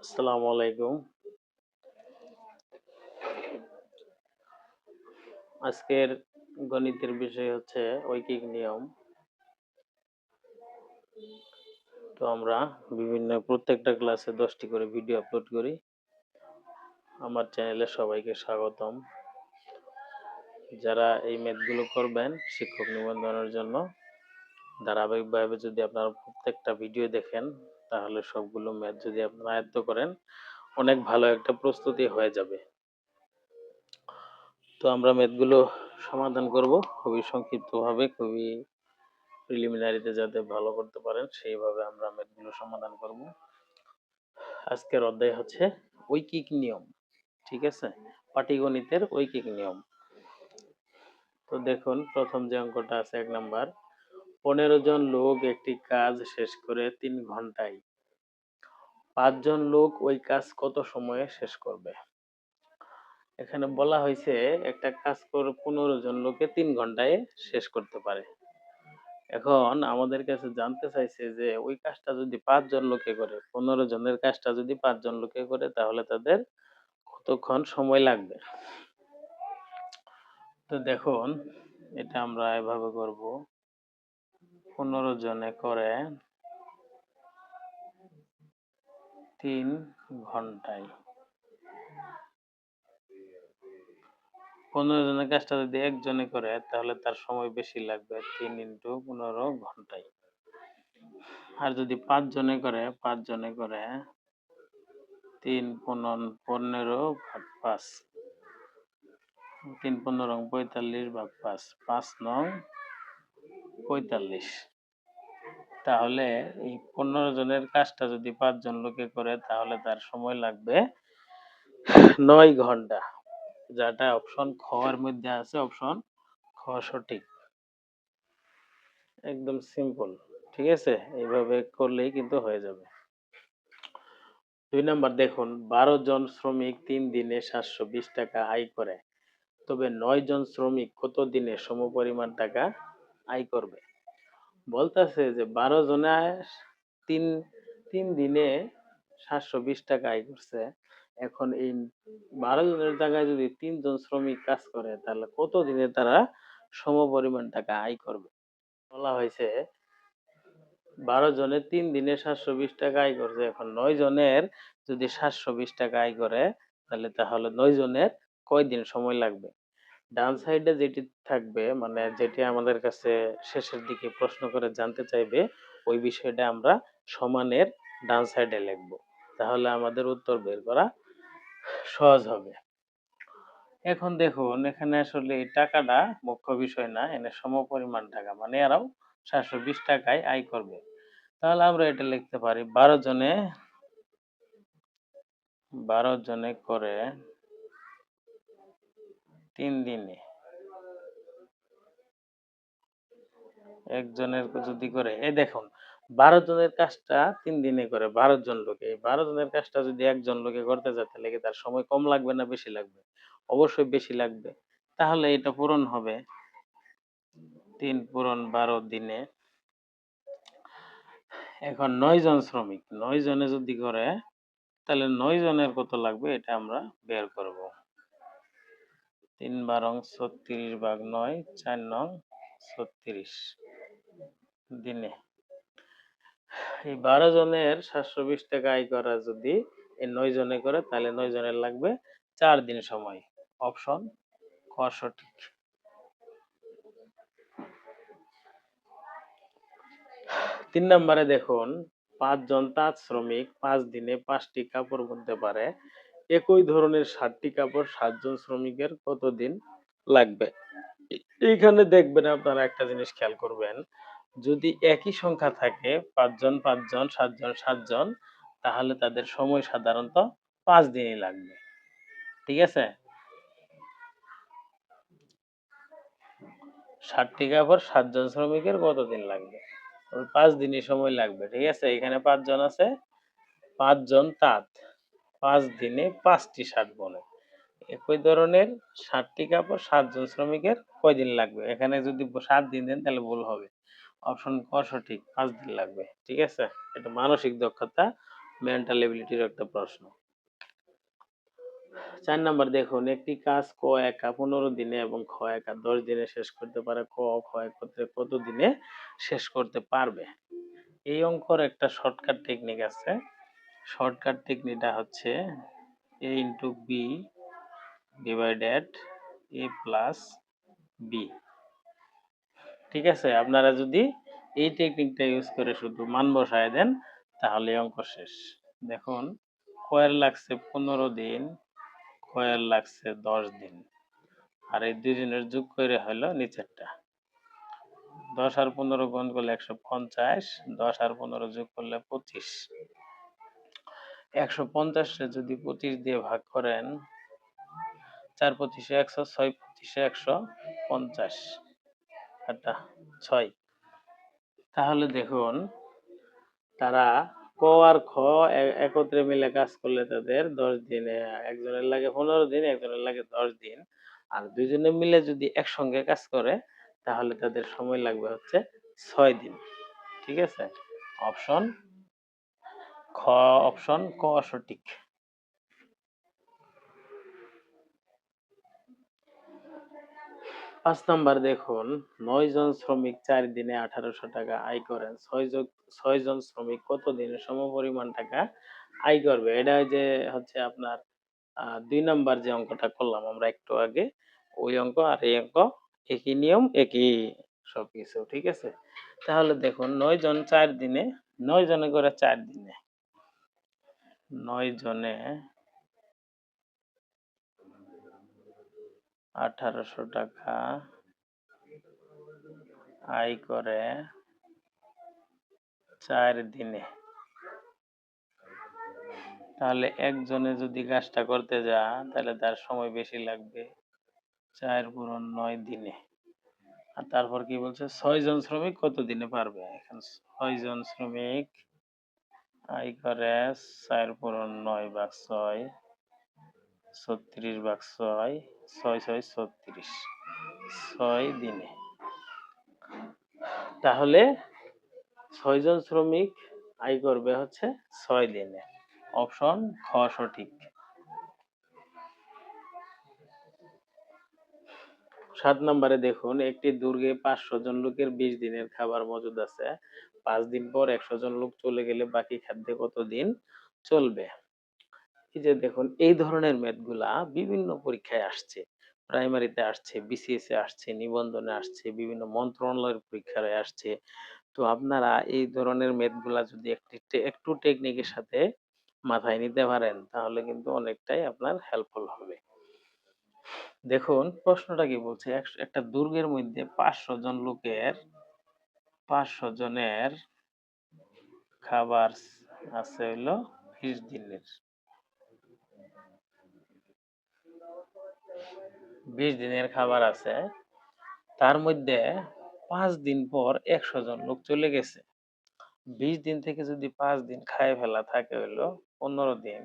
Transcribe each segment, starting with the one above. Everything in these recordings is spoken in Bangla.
আসসালামু আলাইকুম। আজকের গণিতের বিষয় হচ্ছে ঐকিক নিয়ম। তো আমরা প্রত্যেকটা ক্লাসে 10টি করে ভিডিও আপলোড করি। আমার চ্যানেলে সবাইকে স্বাগতম। যারা এই ম্যাথগুলো করবেন শিক্ষক নিবন্ধনের জন্য ধারাবাহিকভাবে যদি আপনারা প্রত্যেকটা ভিডিও দেখেন তাহলে সবগুলো ম্যাথ যদি আপনারা আয়ত্ত করেন অনেক ভালো একটা প্রস্তুতি হয়ে যাবে। তো আমরা ম্যাথগুলো সমাধান করব খুবই সংক্ষিপ্তভাবে, খুবই প্রিলিমিনারিতে যাতে ভালো করতে পারেন সেইভাবে আমরা ম্যাথগুলো সমাধান করব। আজকের অধ্যায় হচ্ছে ঐকিক নিয়ম। ঠিক আছে, পাটিগণিতের ঐকিক নিয়ম। তো দেখুন, প্রথম যে অঙ্কটা আছে 1 নাম্বার, 15 জন লোক একটি কাজ শেষ করে 3 ঘন্টায়, 5 জন লোক ওই কাজ কত সময়ে শেষ করবে? এখানে বলা হয়েছে একটা কাজ করে 15 জন লোকে 3 ঘন্টায় শেষ করতে পারে। এখন আমাদের কাছে জানতে চাইছে যে ওই কাজটা যদি 5 জন লোকে করে, 15 জনের কাজটা যদি 5 জন লোকে করে তাহলে তাদের কতক্ষণ সময় লাগবে? তো দেখুন, এটা আমরা এভাবে করব। 15 জনে করে 3 ঘন্টায়। 15 জনের কাজটা যদি একজনে করে তাহলে তার সময় বেশি লাগবে, 3 × 15 ঘন্টায়। আর যদি 5 জনে করে 3 × 15 ভাগ 5, 3 × 15 = 45 ভাগ 5, 5 নং 45। তাহলে এই 15 জনের কাজটা যদি 5 জন লোকে করে তাহলে তার সময় লাগবে 9 ঘন্টা। যেটা অপশন খ এর মধ্যে আছে, অপশন খ সঠিক। একদম সিম্পল। ঠিক আছে, এইভাবে করলেই কিন্তু হয়ে যাবে। 2 নাম্বার দেখুন, 12 জন শ্রমিক 3 দিনে 720 টাকা আয় করে, তবে 9 জন শ্রমিক কত দিনে সমপরিমাণ টাকা আয় করবে? বলতেছে যে 12 জনে তিন তিন দিনে 720 টাকা আয় করছে। এখন এই 12 জনের জায়গায় যদি 3 জন শ্রমিক কাজ করে তাহলে কত দিনে তারা সমপরিমাণ টাকা আয় করবে? বলা হয়েছে 12 জনে 3 দিনে 720 টাকা আয় করছে। এখন 9 জনের যদি 720 টাকা আয় করে তাহলে 9 জনের কয় দিন সময় লাগবে? ডান সাইডে যেটি থাকবে, মানে যেটি আমাদের কাছে শেষের দিকে প্রশ্ন করে জানতে চাইবে, ওই বিষয়টা আমরা সমানের ডান সাইডে লিখব। তাহলে আমাদের উত্তর বের করা সহজ হবে। এখন দেখুন, এখানে আসলে এই টাকাটা মুখ্য বিষয় না, এখানে সমপরিমাণ টাকা, মানে এরাও 720 টাকায় আয় করবে। তাহলে আমরা এটা লিখতে পারি 12 জনে করে 3 দিনে, একজনের যদি করে, এই দেখুন 12 জনের কাজটা 3 দিনে করে 12 জন লোকে। এই 12 জনের কাজটা যদি একজন লোকে করতে যায় তাহলে কি তার সময় কম লাগবে না বেশি লাগবে? অবশ্যই বেশি লাগবে। তাহলে এটা পূরণ হবে 3 পূরণ 12 দিনে। এখন 9 জন শ্রমিক, 9 জনে যদি করে তাহলে 9 জনের কত লাগবে এটা আমরা বের করব। 3 12 36 ভাগ 9, 4 নং 36 দিনে। এই 12 জনের 720 টাকা আয় করা যদি এই 9 জনে করে তাহলে 9 জনের লাগবে 4 দিন সময়। অপশন ক সঠিক। 3 নম্বরে দেখুন, 5 জন তাঁত শ্রমিক 5 দিনে 5টি কাপড় বুনতে পারে। একই ধরনের 60টি কাপড় 7 জন শ্রমিকের কত দিন লাগবে? এইখানে দেখবেন আপনারা একটা জিনিস খেয়াল করবেন, যদি একই সংখ্যা থাকে 5 জন 5 জন 7 জন 7 জন তাহলে তাদের সময় সাধারণত 5 দিনই লাগবে। ঠিক আছে? 60টি কাপড় 7 জন শ্রমিকের কতদিন লাগবে? ওই 5 দিনই সময় লাগবে। ঠিক আছে? এখানে 5 জন আছে, 5 জন তাঁত 5 দিনে 5টি শার্ট বনে। একই ধরনের 60টি কাপড় 7 জন শ্রমিকের কয়দিন লাগবে? এখানে যদি 7 দিন দেন তাহলে ভুল হবে। অপশন ক সঠিক, 5 দিন লাগবে। ঠিক আছে? এটা মানসিক দক্ষতা মেন্টাল এবিলিটির একটা প্রশ্ন। 4 নাম্বার দেখুন, একটি কাজ ক একা 15 দিনে এবং খ একা 10 দিনে শেষ করতে পারে, ক খ একত্রে কত দিনে শেষ করতে পারবে? এই অঙ্কর একটা শর্টকাট টেকনিক আছে। শর্টকাট টেকনিকটা হচ্ছে a into b divided a plus b. ঠিক আছে, আপনারা যদি এই টেকনিকটা ইউজ করে শুধু মান বসায় দেন তাহলে অঙ্ক শেষ। দেখুন, কয়ের লাগছে 15 দিন, কয়ের লাগছে 10 দিন, আর এই দুজনের যোগ করে হলো নিচেরটা। 10 আর 15 গুণ করলে 150, 10 আর 15 যোগ করলে 25। 150 রে যদি 25 দিয়ে ভাগ করেন, 4 25 100, 6 25 150, এটা 6। তাহলে দেখুন, তারা ক আর খ একত্রে মিলে কাজ করলে তাদের 10 দিনে, একজনের লাগে 15 দিন, একজনের লাগে 10 দিন, আর দুইজনে মিলে যদি একসঙ্গে কাজ করে তাহলে তাদের সময় লাগবে হচ্ছে 6 দিন। ঠিক আছে, অপশন খ, অপশন ক সঠিক। 5 নাম্বার দেখুন, 9 জন শ্রমিক 4 দিনে 1800 টাকা আয় করেন, 6 জন শ্রমিক কত দিনে সমপরিমাণ টাকা আয় করবে? এটা যে হচ্ছে আপনার 2 নাম্বার যে অঙ্কটা করলাম আমরা একটু আগে, ওই অঙ্ক আর এই অঙ্ক একই নিয়ম, একই সবকিছু। ঠিক আছে, তাহলে দেখুন 9 জন 4 দিনে, 9 জনে করে 4 দিনে, 9 জনে 1800 টাকা আয় করে 4 দিনে, তাহলে একজনে যদি কাজটা করতে যা তাহলে তার সময় বেশি লাগবে, 4 × 9 দিনে। আর তারপর কি বলছে, 6 জন শ্রমিক কত দিনে পারবে? এখন 6 জন শ্রমিক আয় করে 4 × 9 = 6, 36/6, 6 × 6 = 36, 6 দিনে। তাহলে 6 জন শ্রমিক আয় করবে হচ্ছে 6 দিনে, অপশন খ সঠিক। 7 নাম্বারে দেখুন, একটি দুর্গে 500 জন লোকের 20 দিনের খাবার মজুদ আছে। 5 দিন পর 100 জন লোক চলে গেলে বাকি খাদ্যে কত দিন চলবে? এই যে দেখুন, এই ধরনের ম্যাথগুলা বিভিন্ন পরীক্ষায় আসছে, প্রাইমারিতে আসছে, বিসিএস এ আসছে, নিবন্ধনে আসছে, বিভিন্ন মন্ত্রণালয়ের পরীক্ষায় আসছে। তো আপনারা এই ধরনের ম্যাথগুলা যদি একটু টেকনিকের সাথে মাথায় নিতে পারেন তাহলে কিন্তু অনেকটাই আপনার হেল্পফুল হবে। দেখুন প্রশ্নটা কি বলছে, একটা দুর্গের মধ্যে 500 জনের খাবার আছে হইলো 20 দিনের, 20 দিনের খাবার আছে, তার মধ্যে 5 দিন পর 100 জন লোক চলে গেছে। 20 দিন থেকে যদি 5 দিন খায় ফেলা থাকে হইলো 15 দিন,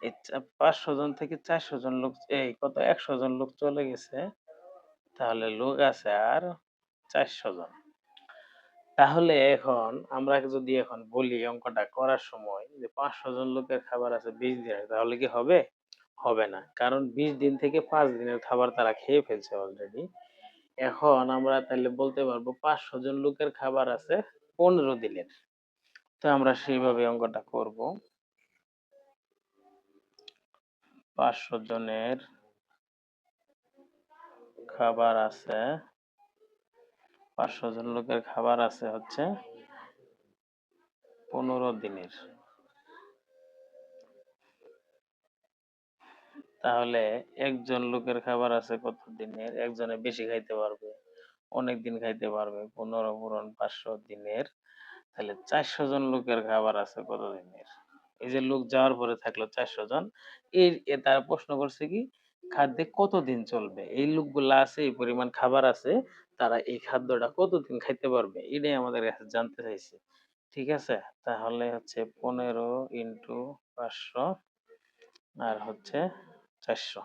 এই 500 জন থেকে 400 জন লোক, এই কত 100 জন লোক চলে গেছে, তাহলে লোক আছে আর 400 জন। তাহলে এখন আমরা যদি এখন বলি অঙ্কটা করার সময় যে 500 জন লোকের খাবার আছে 20 দিনের, তাহলে কি হবে? হবে না, কারণ 20 দিন থেকে 5 দিনের খাবার তারা খেয়ে ফেলছে অলরেডি। এখন আমরা তাহলে বলতে পারবো 500 জন লোকের খাবার আছে 15 দিনের। তো আমরা সেইভাবে অঙ্কটা করব। 500 জনের খাবার আছে, 500 জন লোকের খাবার আছে হচ্ছে 15 দিনের। তাহলে একজন লোকের খাবার আছে কত দিনের? একজনে বেশি খাইতে পারবে, অনেক দিন খাইতে পারবে, 15 পূরণ 500 দিনের। তাহলে 400 জন লোকের খাবার আছে কত দিনের? এই যে লোক যাওয়ার পরে থাকলো 400 জন, তারা প্রশ্ন করছে কি খাদ্যে কতদিন চলবে? এই লোকগুলা আছে, এই পরিমাণ খাবার আছে, তারা এই খাদ্যটা কতদিন খাইতে পারবে, এটাই আমাদের কাছে জানতে চাইছে। ঠিক আছে, তাহলে হচ্ছে 15 ইন্টু 500 আর হচ্ছে 400,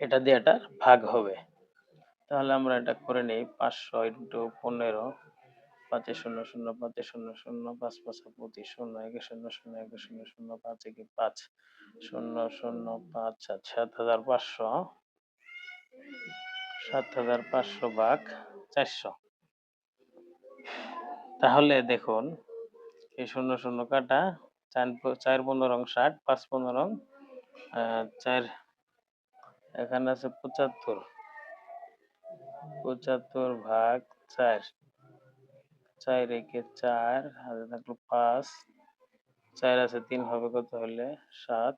এটা দিয়ে এটার ভাগ হবে। তাহলে আমরা এটা করে নেই, 500 ইন্টু 15 পাঁচে শূন্য শূন্য, পাঁচে শূন্য শূন্য, পাঁচ পাঁচে 25, শূন্য একে শূন্য শূন্য, একে শূন্য শূন্য, পাঁচ একে 5, শূন্য শূন্য 5, 7,500, 7,500 ভাগ 400। তাহলে দেখুন এই শূন্য শূন্য কাটা, 4 15 60, 5 15 4, এখানে আছে 75, 75 ভাগ 4, 4 একে 4, হাতে থাকলো 5, 4 আছে 3 হবে কত হলে 7,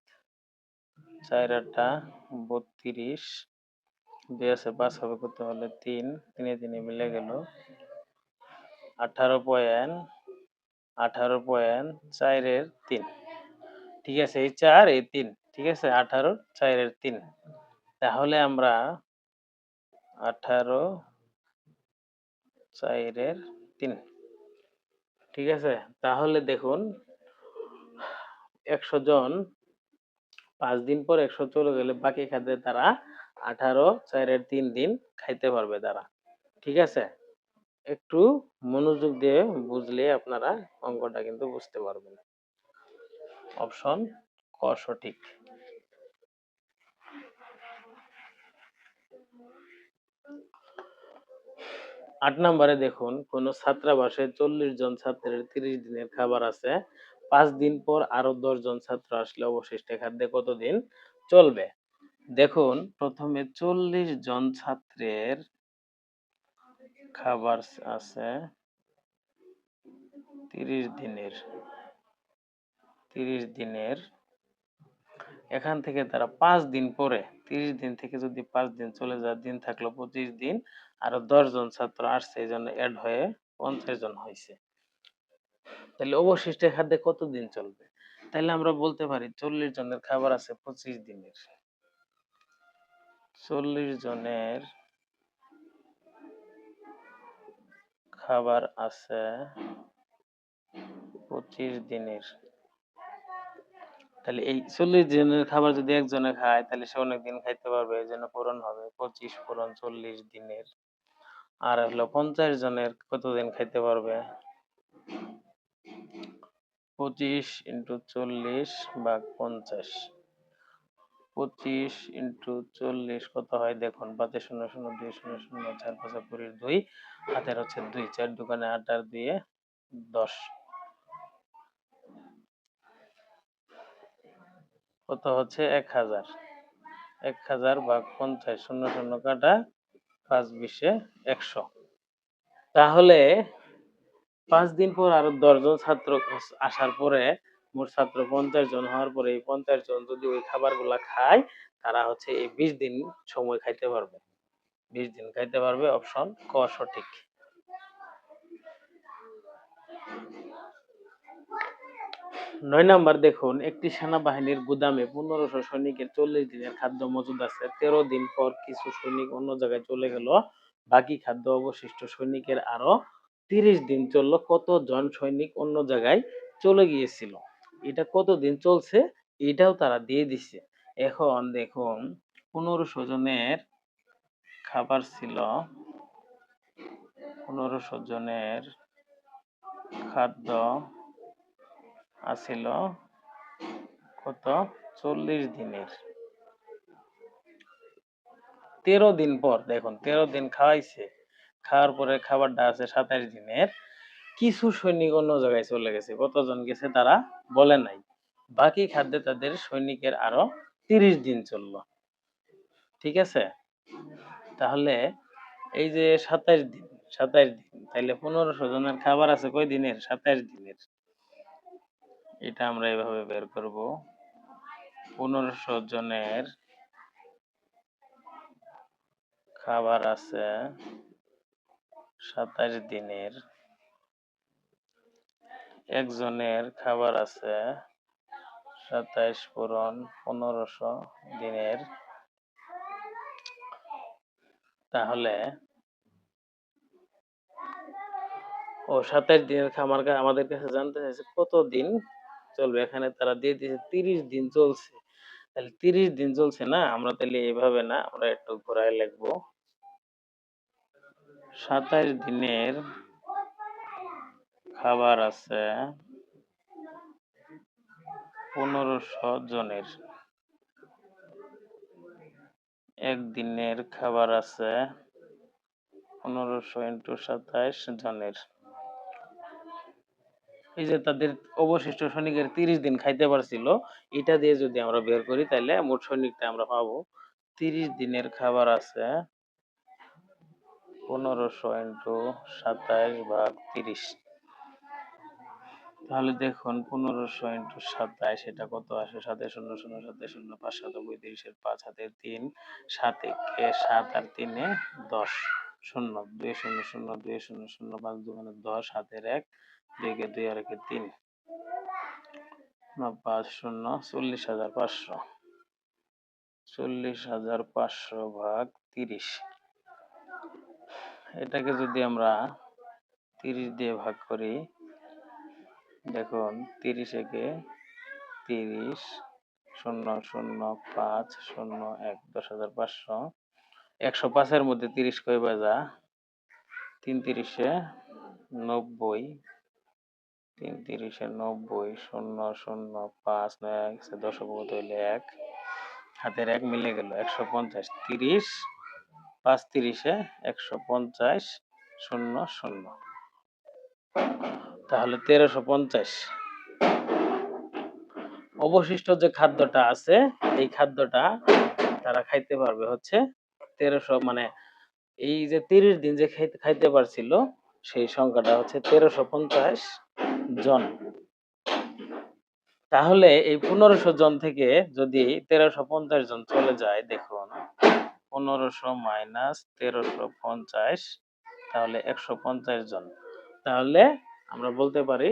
4 আটা 32, 2 আছে 5 হবে কত হলে 3, 3 3 মিলে গেল 18.4-3। ঠিক আছে, এই 4 এই 3, ঠিক আছে, 18 4 এর 3। তাহলে আমরা 18 4 এর 3, ঠিক আছে। তাহলে দেখুন 100 জন 5 দিন পর 100 চলে গেলে বাকি খাদ্যে তারা 18 4 এর 3 দিন খাইতে পারবে তারা। ঠিক আছে, একটু মনোযোগ দিয়ে বুঝলে আপনারা অঙ্কটা কিন্তু বুঝতে পারবেন। অপশন ক সঠিক। 8 নম্বরে দেখুন, কোন ছাত্রাবাসে 40 জন ছাত্রের 30 দিনের খাবার আছে, 5 দিন পর আরো 10 জন ছাত্র আসলে অবশিষ্ট খাদ্যে কতদিন চলবে? দেখুন প্রথমে 40 জন ছাত্রের খাবার আছে 30 দিনের, 30 দিনের, এখান থেকে তারা 5 দিন পরে, 30 দিন থেকে যদি 5 দিন চলে যায়, দিন থাকলো 25 দিন, আরো 10 জন ছাত্র আসছে, এই জন্য অ্যাড হয়ে 50 জন হয়েছে। তাহলে অবশিষ্ট খাদ্যে কতদিন চলবে? তাহলে আমরা বলতে পারি 40 জনের খাবার আছে 25 দিনের, 40 জনের খাবার আছে 25 দিনের। তাহলে এই 40 জনের খাবার যদি একজনে খায় তাহলে সে অনেক দিন খাইতে পারবে, এই জন্য পূরণ হবে 25 পূরণ 40 দিনের। আর হলো 50 জনের কতদিন খাইতে পারবে? 25 × 40 ভাগ 50, 25 × 40 কত হয় দেখুন, 5 শূন্য শূন্য 2 শূন্য শূন্য, 4 5 20 2, হাতের হচ্ছে 2, 4 দোকানে 8 আর 2 10, কত হচ্ছে 1000, 1000 ভাগ 50, শূন্য শূন্য কাটা, 5 20 100। তাহলে 5 দিন পর আরো 10 জন ছাত্র আসার পরে মোট ছাত্র 50 জন হওয়ার পরে এই 50 জন যদি ওই খাবারগুলা খায়, তারা হচ্ছে এই 20 দিন সময় খাইতে পারবে, 20 দিন খাইতে পারবে। অপশন ক সঠিক। 9 নাম্বার দেখুন, একটি সেনাবাহিনীর গুদামে 1500 সৈনিকের 40 দিনের খাদ্য মজুদ আছে, 13 দিন পর কিছু সৈনিক অন্য জায়গায় চলে গেল, বাকি খাদ্য অবশিষ্ট সৈনিকের আরো 30 দিন চললো, কতজন সৈনিক অন্য জায়গায় চলে গিয়েছিল? এটা কতদিন চলছে এটাও তারা দিয়ে দিছে। এখন দেখুন 1500 জনের খাবার ছিল, 1500 জনের খাদ্য আছিল কত 40 দিনের, 13 দিন পর দেখুন 13 দিন খাওয়াইছে, খাওয়ার পরে খাবারটা আছে 27 দিনের, কিছু সৈনিক অন্য জায়গায় চলে গেছে, কতজন গেছে তারা বলে নাই, বাকি খাদ্যে তাদের সৈনিকের আরো 30 দিন চললো। ঠিক আছে, তাহলে এই যে 27 দিন, 27 দিন, তাইলে 1500 জনের খাবার আছে কয় দিনের? 27 দিনের। এটা আমরা এভাবে বের করব, 1500 জনের খাবার আছে 27 দিনের, একজনের খাবার আছে 27 পূরণ 1500 দিনের। তাহলে 27 দিনের খাবার আমাদের কাছে জানতে চাইছে কত দিন চলবে, এখানে তারা দিয়ে দিয়েছে 30 দিন চলছে। তাহলে 30 দিন চলছে না, আমরা তাহলে এইভাবে না, আমরা একটু ঘোরায় লিখবো, 27 দিনের খাবার আছে 1500 জনের। একদিনের খাবার আছে 1500 ইন্টু 27 জনের। এই যে তাদের অবশিষ্ট সৈনিকের 30 দিন খাইতে পারছিল, এটা দিয়ে যদি আমরা বের করি তাহলে মোট সৈনিকটা আমরা পাবো 30 দিনের খাবার আছে 1500 ইন্টু 27 ভাগ 30। তাহলে দেখুন 1500 ইন্টু 27 এটা কত আসে? 7 শূন্য শূন্য 7 শূন্য 5 7 35 5 হাতে 3 7 একে 7 আর 3 এ 10 শূন্য 2 শূন্য শূন্য 2 শূন্য শূন্য 5 2 10 হাতের 1 2 কে 2 আর একে 3 5 শূন্য 40,500 40,500 ভাগ 30। এটাকে যদি আমরা 30 দিয়ে ভাগ করি, দেখুন 30 একে 30 শূন্য শূন্য 5 শূন্য 1 10,500 105 এর মধ্যে 30 কয় বাজা 3 30 90 3 30 90 শূন্য শূন্য 5 9 10 হইলে 1 হাতের 1 মিলে গেল 150 30 5 30 150 শূন্য শূন্য, তাহলে 1350। অবশিষ্ট যে খাদ্যটা আছে এই খাদ্যটা তারা খাইতে পারবে হচ্ছে 1300, মানে এই যে 30 দিন যে খাইতে পারছিল সেই সংখ্যাটা হচ্ছে 1350 জন। তাহলে এই 1500 জন থেকে যদি 1350 জন চলে যায়, দেখুন 1500 মাইনাস 1350, তাহলে 150 জন। তাহলে আমরা বলতে পারি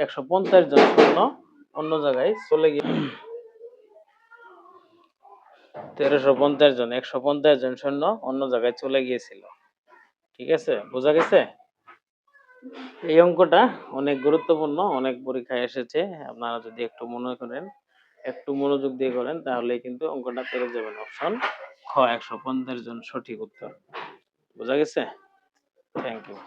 150 জন সৈন্য অন্য জায়গায় চলে গিয়ে 1350 জন 150 জন সৈন্য অন্য জায়গায় চলে গিয়েছিল। ঠিক আছে, বোঝা গেছে? এই অঙ্কটা অনেক গুরুত্বপূর্ণ, অনেক পরীক্ষায় এসেছে। আপনারা যদি একটু মনে করেন, একটু মনোযোগ দিয়ে করেন তাহলে কিন্তু অঙ্কটা পেরে যাবেন। অপশন খ 150 জন সঠিক উত্তর। বোঝা গেছে? Thank you.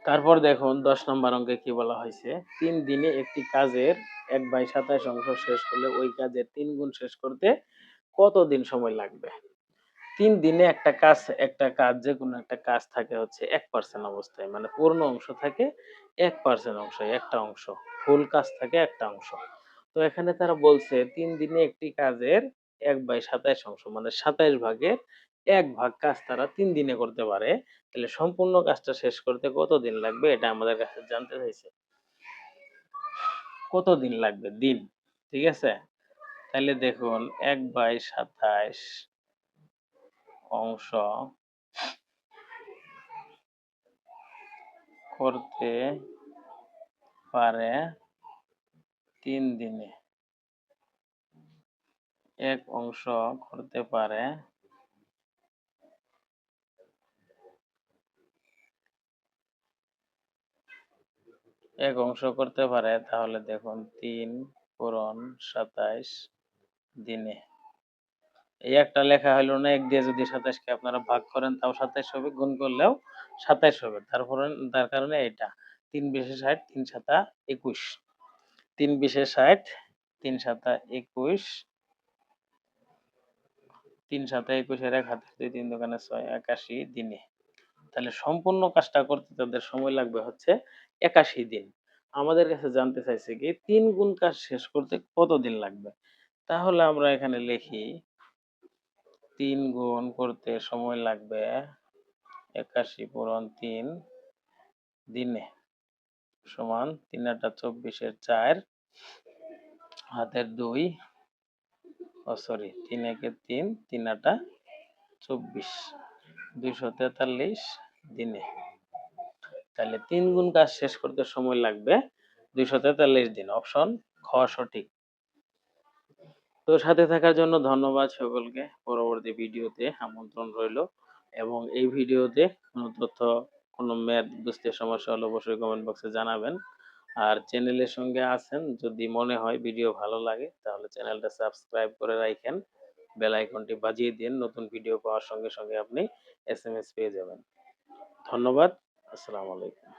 তারপর দেখুন 10 নম্বর অঙ্কে কি বলা হয়েছে, 3 দিনে একটি কাজের 1/27 অংশ শেষ হলে ওই কাজের 3 গুণ শেষ করতে কত দিন সময় লাগবে? 3 দিনে একটা কাজ যে কোনো একটা কাজ থাকে হচ্ছে 1% অবস্থায়, মানে পূর্ণ অংশ থাকে 1% অংশ, একটা অংশ ফুল কাজ থাকে একটা অংশ। তো এখানে তারা বলছে 3 দিনে একটি কাজের 1/27 অংশ, মানে 27 ভাগের 1 ভাগ কাজ তারা 3 দিনে করতে পারে। তাহলে সম্পূর্ণ কাজটা শেষ করতে কত দিন লাগবে এটা আমাদের কাছে জানতে চাইছে। কত দিন লাগবে? দিন। ঠিক আছে, তাহলে দেখুন 1/27 অংশ করতে পারে 3 দিনে, এক অংশ করতে পারে তাহলে দেখুন 3 পূরণ 27 দিনে। এই একটা লেখা হলো না, 1 দিয়ে যদি 27 কে আপনারা ভাগ করেন তাও 27 হবে, গুণ করলেও 27 হবে। তারপরে তার কারণে এটা 3 বিশে 60 3 সাতা 21, 3 বিশে 60 3 সাতা 21, 3 সাতা 21 এর 1 হাতে 2 3 দোকানে 6 81 দিনে। তাহলে সম্পূর্ণ কাজটা করতে তাদের সময় লাগবে হচ্ছে 81 দিন। আমাদের কাছে জানতে চাইছে কি 3 গুণ কাজ শেষ করতে কত দিন লাগবে? তাহলে আমরা এখানে লিখি 3 গুণ করতে সময় লাগবে 81 পূরণ 3 দিনে, সমান 3 আটা 24 এর 4 হাতের 2 3 একে 3 3 আটা 24 243 দিনে। তাহলে 3 গুণ কাজ শেষ করতে সময় লাগবে 243 দিন। অপশন খ সঠিক। তো সাথে থাকার জন্য ধন্যবাদ সকলকে। পরবর্তী ভিডিওতে আমন্ত্রণ রইল, এবং এই ভিডিওতে কোনো তথ্য, কোনো ম্যাথ বুঝতে সমস্যা হলে অবশ্যই কমেন্ট বক্সে জানাবেন। আর চ্যানেলের সঙ্গে আছেন, যদি মনে হয় ভিডিও ভালো লাগে তাহলে চ্যানেলটা সাবস্ক্রাইব করে রাখেন। বেল আইকনটি বাজিয়ে দিন, নতুন ভিডিও পাওয়ার সঙ্গে সঙ্গে আপনি এসএমএস পেয়ে যাবেন। ধন্যবাদ। আসসালামু আলাইকুম।